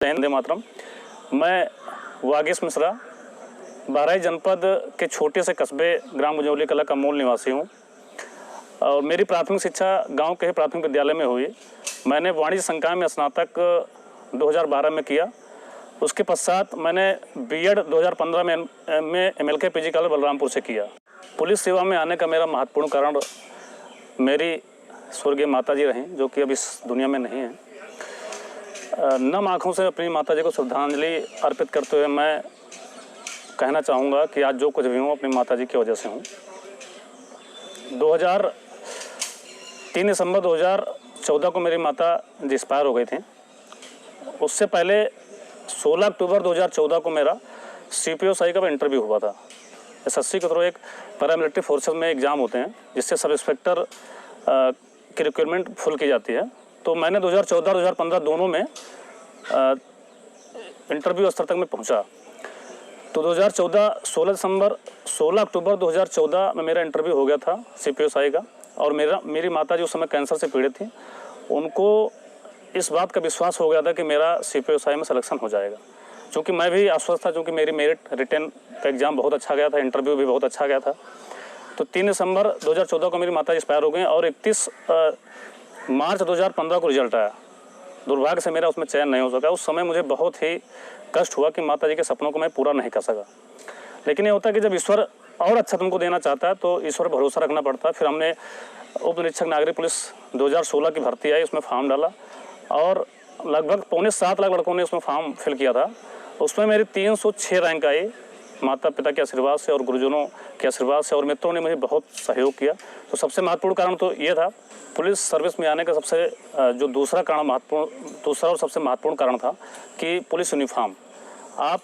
वंदे मातरम। मैं वागीश मिश्रा, बहराइच जनपद के छोटे से कस्बे ग्राम गुजौली कला का मूल निवासी हूँ और मेरी प्राथमिक शिक्षा गांव के ही प्राथमिक विद्यालय में हुई। मैंने वाणिज्य संकाय में स्नातक 2012 में किया। उसके पश्चात मैंने बीएड 2015 में MLK PG कॉलेज बलरामपुर से किया। पुलिस सेवा में आने का मेरा महत्वपूर्ण कारण मेरी स्वर्गीय माताजी रहीं, जो कि अब इस दुनिया में नहीं हैं। नम आँखों से अपनी माताजी को श्रद्धांजलि अर्पित करते हुए मैं कहना चाहूँगा कि आज जो कुछ भी हूँ अपनी माताजी की वजह से हूँ। 3 दिसंबर 2014 को मेरी माता जी एक्सपायर हो गई थी। उससे पहले 16 अक्टूबर 2014 को मेरा CPO का इंटरव्यू हुआ था। SSC के थ्रू एक पैरामिलिट्री फोर्सेस में एग्ज़ाम होते हैं जिससे सब इंस्पेक्टर की रिक्वायरमेंट फुल की जाती है। तो मैंने 2014-2015 दोनों में इंटरव्यू स्तर तक मैं पहुंचा। तो 16 अक्टूबर 2014 में मेरा इंटरव्यू हो गया था CPO का और मेरी माता जी उस समय कैंसर से पीड़ित थी। उनको इस बात का विश्वास हो गया था कि मेरा CPO में सिलेक्शन हो जाएगा, क्योंकि मैं भी आश्वस्त था, क्योंकि मेरी मेरिट रिटर्न का एग्ज़ाम बहुत अच्छा गया था, इंटरव्यू भी बहुत अच्छा गया था। तो 3 दिसंबर 2014 को मेरी माता जी एक्सपायर हो गई और 31 मार्च 2015 को रिजल्ट आया। दुर्भाग्य से मेरा उसमें चयन नहीं हो सका। उस समय मुझे बहुत ही कष्ट हुआ कि माता जी के सपनों को मैं पूरा नहीं कर सका। लेकिन ये होता है कि जब ईश्वर और अच्छा तुमको देना चाहता है तो ईश्वर पर भरोसा रखना पड़ता है। फिर हमने उप निरीक्षक नागरिक पुलिस 2016 की भर्ती आई, उसमें फॉर्म डाला और लगभग 6.25 लाख लड़कों ने उसमें फॉर्म फिल किया था। उसमें मेरी 306 रैंक आई, माता पिता के आशीर्वाद से और गुरुजनों के आशीर्वाद से, और मित्रों ने मुझे बहुत सहयोग किया। तो सबसे महत्वपूर्ण कारण तो ये था पुलिस सर्विस में आने का। सबसे जो दूसरा और सबसे महत्वपूर्ण कारण था कि पुलिस यूनिफॉर्म। आप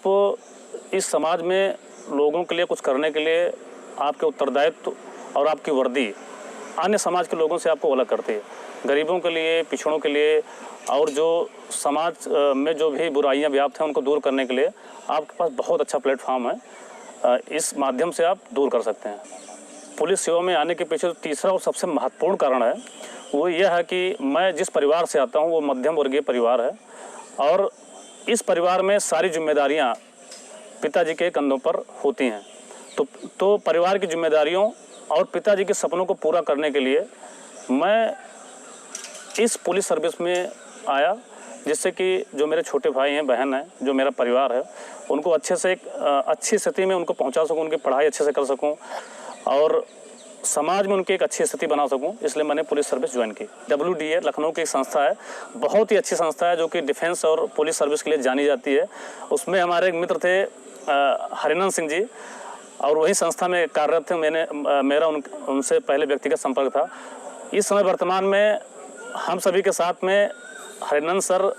इस समाज में लोगों के लिए कुछ करने के लिए आपके उत्तरदायित्व और आपकी वर्दी अन्य समाज के लोगों से आपको अलग करती है। गरीबों के लिए, पिछड़ों के लिए और जो समाज में जो भी बुराइयां व्याप्त हैं उनको दूर करने के लिए आपके पास बहुत अच्छा प्लेटफॉर्म है। इस माध्यम से आप दूर कर सकते हैं। पुलिस सेवा में आने के पीछे जो तीसरा और सबसे महत्वपूर्ण कारण है वो यह है कि मैं जिस परिवार से आता हूँ वो मध्यम वर्गीय परिवार है और इस परिवार में सारी जिम्मेदारियाँ पिताजी के कंधों पर होती हैं। तो परिवार की जिम्मेदारियों और पिताजी के सपनों को पूरा करने के लिए मैं इस पुलिस सर्विस में आया, जिससे कि जो मेरे छोटे भाई हैं, बहन हैं, जो मेरा परिवार है, उनको अच्छे से एक अच्छी स्थिति में उनको पहुंचा सकूं, उनकी पढ़ाई अच्छे से कर सकूं और समाज में उनकी एक अच्छी स्थिति बना सकूं। इसलिए मैंने पुलिस सर्विस ज्वाइन की। WDA लखनऊ की एक संस्था है, बहुत ही अच्छी संस्था है जो कि डिफेंस और पुलिस सर्विस के लिए जानी जाती है। उसमें हमारे एक मित्र थे हरिनंदन सिंह जी, और वही संस्था में कार्यरत थे। मेरा उनसे पहले व्यक्तिगत संपर्क था। इस समय वर्तमान में हम सभी के साथ में हरिनंदन सर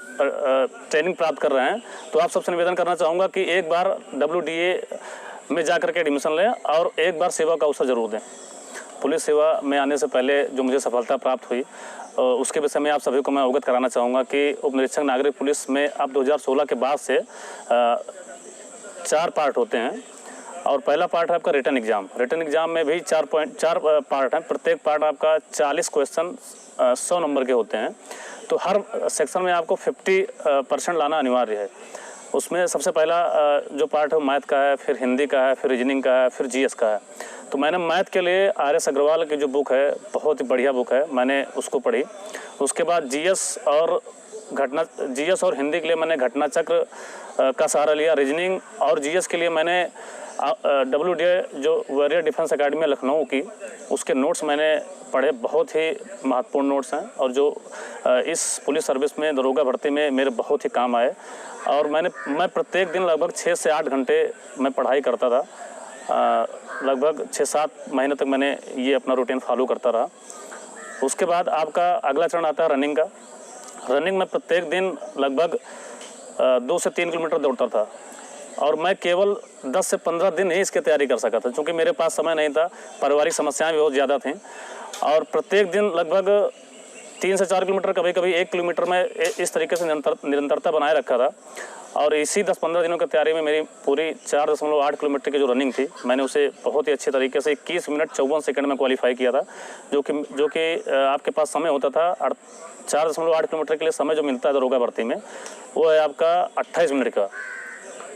ट्रेनिंग प्राप्त कर रहे हैं। तो आप सबसे निवेदन करना चाहूँगा कि एक बार WDA में जाकर के एडमिशन लें और एक बार सेवा का अवसर जरूर दें। पुलिस सेवा में आने से पहले जो मुझे सफलता प्राप्त हुई उसके विषय में आप सभी को मैं अवगत कराना चाहूँगा कि उप निरीक्षक नागरिक पुलिस में अब 2016 के बाद से 4 पार्ट होते हैं और पहला पार्ट है आपका रिटन एग्ज़ाम में भी 4 पार्ट हैं। प्रत्येक पार्ट आपका 40 क्वेश्चन 100 नंबर के होते हैं। तो हर सेक्शन में आपको 50% लाना अनिवार्य है। उसमें सबसे पहला जो पार्ट है वो मैथ का है, फिर हिंदी का है, फिर रीजनिंग का है, फिर GS का है। तो मैंने मैथ के लिए RS अग्रवाल की जो बुक है, बहुत ही बढ़िया बुक है, मैंने उसको पढ़ी। उसके बाद GS और हिंदी के लिए मैंने घटना चक्र का सहारा लिया। रीजनिंग और GS के लिए मैंने WDA जो वॉरियर डिफेंस अकेडमी लखनऊ की, उसके नोट्स मैंने पढ़े। बहुत ही महत्वपूर्ण नोट्स हैं और जो इस पुलिस सर्विस में दरोगा भर्ती में मेरे बहुत ही काम आए। और मैं प्रत्येक दिन लगभग 6 से 8 घंटे मैं पढ़ाई करता था। लगभग 6-7 महीने तक मैंने ये अपना रूटीन फॉलो करता रहा। उसके बाद आपका अगला चरण आता है रनिंग का। रनिंग में प्रत्येक दिन लगभग 2 से 3 किलोमीटर दौड़ता था और मैं केवल 10 से 15 दिन ही इसकी तैयारी कर सका था, क्योंकि मेरे पास समय नहीं था, पारिवारिक समस्याएं भी बहुत ज़्यादा थीं। और प्रत्येक दिन लगभग 3 से 4 किलोमीटर, कभी कभी 1 किलोमीटर में इस तरीके से निरंतरता बनाए रखा था। और इसी 10-15 दिनों की तैयारी में मेरी पूरी 4.8 किलोमीटर की जो रनिंग थी, मैंने उसे बहुत ही अच्छे तरीके से 21 मिनट 54 सेकंड में क्वालिफाई किया था। जो कि आपके पास समय होता था 4.8 किलोमीटर के लिए समय जो मिलता है दरोगा भर्ती में, वो है आपका 28 मिनट का।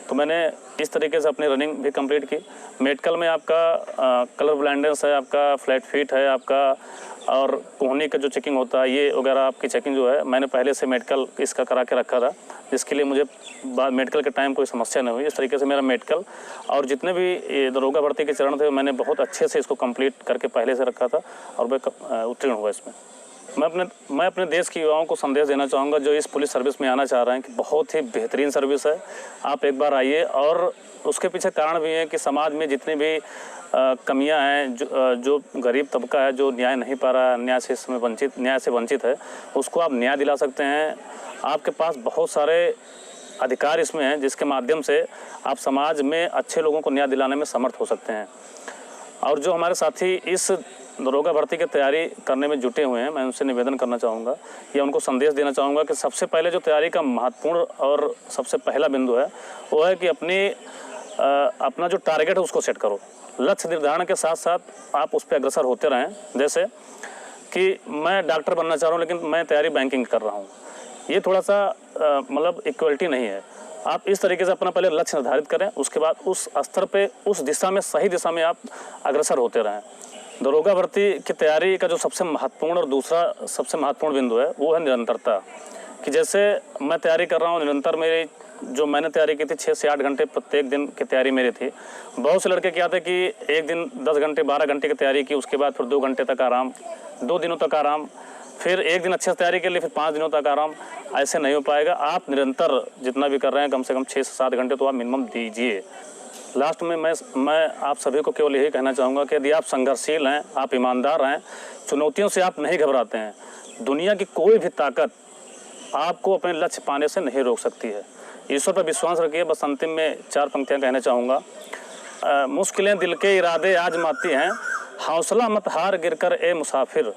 तो मैंने इस तरीके से अपनी रनिंग भी कंप्लीट की। मेडिकल में आपका कलर ब्लाइंडनेस है, आपका फ्लैट फीट है आपका, और कोहनी का जो चेकिंग होता है ये वगैरह आपकी चेकिंग जो है मैंने पहले से मेडिकल इसका करा के रखा था, जिसके लिए मुझे बाद मेडिकल के टाइम कोई समस्या नहीं हुई। इस तरीके से मेरा मेडिकल और जितने भी ये दरोगा भर्ती के चरण थे मैंने बहुत अच्छे से इसको कंप्लीट करके पहले से रखा था और मैं उत्तीर्ण हुआ इसमें। मैं अपने देश के युवाओं को संदेश देना चाहूँगा जो इस पुलिस सर्विस में आना चाह रहे हैं कि बहुत ही बेहतरीन सर्विस है, आप एक बार आइए। और उसके पीछे कारण भी है कि समाज में जितनी भी कमियां हैं, जो गरीब तबका है, जो न्याय नहीं पा रहा है, न्याय से वंचित है, उसको आप न्याय दिला सकते हैं। आपके पास बहुत सारे अधिकार इसमें हैं जिसके माध्यम से आप समाज में अच्छे लोगों को न्याय दिलाने में समर्थ हो सकते हैं। और जो हमारे साथी इस दरोगा भर्ती की तैयारी करने में जुटे हुए हैं, मैं उनसे निवेदन करना चाहूँगा या उनको संदेश देना चाहूँगा कि सबसे पहले जो तैयारी का महत्वपूर्ण और सबसे पहला बिंदु है वो है कि अपना जो टारगेट है उसको सेट करो। लक्ष्य निर्धारण के साथ साथ आप उस पर अग्रसर होते रहें। जैसे कि मैं डॉक्टर बनना चाह रहा हूँ लेकिन मैं तैयारी बैंकिंग कर रहा हूँ, ये थोड़ा सा मतलब इक्वलिटी नहीं है। आप इस तरीके से अपना पहले लक्ष्य निर्धारित करें, उसके बाद उस स्तर पे उस दिशा में सही दिशा में आप अग्रसर होते रहें। दरोगा भर्ती की तैयारी का जो सबसे महत्वपूर्ण और दूसरा सबसे महत्वपूर्ण बिंदु है वो है निरंतरता। कि जैसे मैं तैयारी कर रहा हूँ, निरंतर मेरी जो मैंने तैयारी की थी 6 से 8 घंटे प्रत्येक दिन की तैयारी मेरी थी। बहुत से लड़के क्या थे कि एक दिन 10 घंटे 12 घंटे की तैयारी की, उसके बाद फिर 2 घंटे तक आराम, 2 दिनों तक आराम, फिर एक दिन अच्छे से तैयारी के लिए फिर 5 दिनों तक आराम। ऐसे नहीं हो पाएगा। आप निरंतर जितना भी कर रहे हैं कम से कम 6 से 7 घंटे तो आप मिनिमम दीजिए। लास्ट में मैं आप सभी को केवल यही कहना चाहूँगा कि यदि आप संघर्षशील हैं, आप ईमानदार हैं, चुनौतियों से आप नहीं घबराते हैं, दुनिया की कोई भी ताकत आपको अपने लक्ष्य पाने से नहीं रोक सकती है। ईश्वर पर विश्वास रखिए। बस अंतिम में 4 पंक्तियाँ कहना चाहूँगा। मुश्किलें दिल के इरादे आजमाती हैं, हौसला मत हार गिरकर ए मुसाफिर,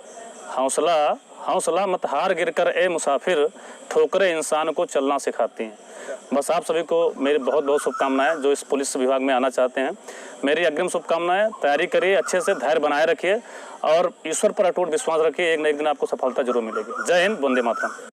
हौसला मत हार गिरकर ए मुसाफिर, ठोकरें इंसान को चलना सिखाती हैं। बस आप सभी को मेरी बहुत बहुत शुभकामनाएं जो इस पुलिस विभाग में आना चाहते हैं। मेरी अग्रिम शुभकामनाएं। तैयारी करिए, अच्छे से धैर्य बनाए रखिए और ईश्वर पर अटूट विश्वास रखिए। एक न एक दिन आपको सफलता जरूर मिलेगी। जय हिंद, वंदे मातरम।